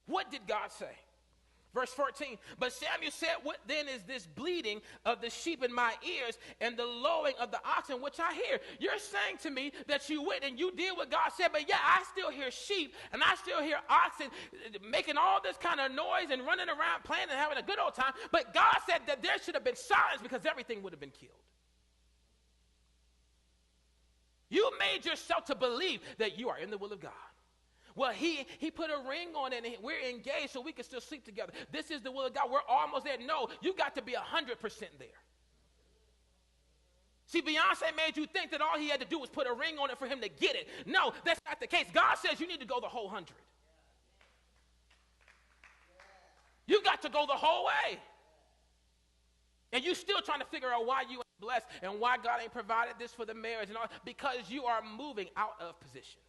What did God say? Verse 14, but Samuel said, what then is this bleating of the sheep in my ears and the lowing of the oxen which I hear? You're saying to me that you went and you did what God said, but yeah, I still hear sheep and I still hear oxen making all this kind of noise and running around playing and having a good old time. But God said that there should have been silence because everything would have been killed. You made yourself to believe that you are in the will of God. Well, he put a ring on it and we're engaged so we can still sleep together. This is the will of God. We're almost there. No, you got to be 100% there. See, Beyonce made you think that all he had to do was put a ring on it for him to get it. No, that's not the case. God says you need to go the whole 100. You got to go the whole way. And you still trying to figure out why you ain't blessed and why God ain't provided this for the marriage and all, because you are moving out of position.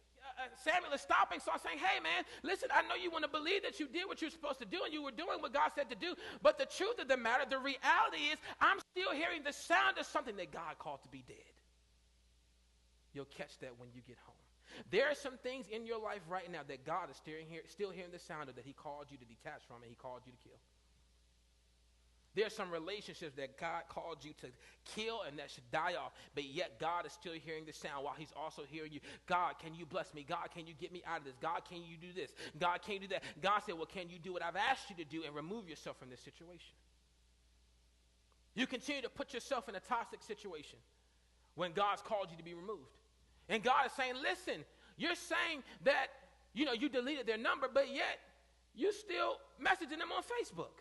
Samuel is stopping, so I'm saying, hey, man, listen, I know you want to believe that you did what you're supposed to do and you were doing what God said to do, but the truth of the matter, the reality is I'm still hearing the sound of something that God called to be dead. You'll catch that when you get home. There are some things in your life right now that God is still hearing the sound of that he called you to detach from and he called you to kill. There's some relationships that God called you to kill and that should die off, but yet God is still hearing the sound while he's also hearing you. God, can you bless me? God, can you get me out of this? God, can you do this? God, can you do that? God said, well, can you do what I've asked you to do and remove yourself from this situation? You continue to put yourself in a toxic situation when God's called you to be removed. And God is saying, listen, you're saying that, you deleted their number, but yet you still messaging them on Facebook.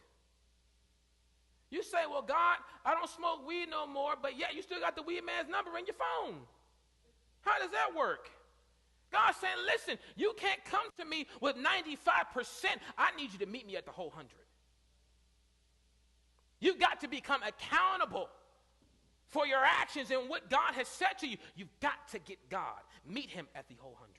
You say, well, God, I don't smoke weed no more, but yet you still got the weed man's number in your phone. How does that work? God's saying, listen, you can't come to me with 95%. I need you to meet me at the whole 100. You've got to become accountable for your actions and what God has said to you. You've got to get God. Meet him at the whole 100.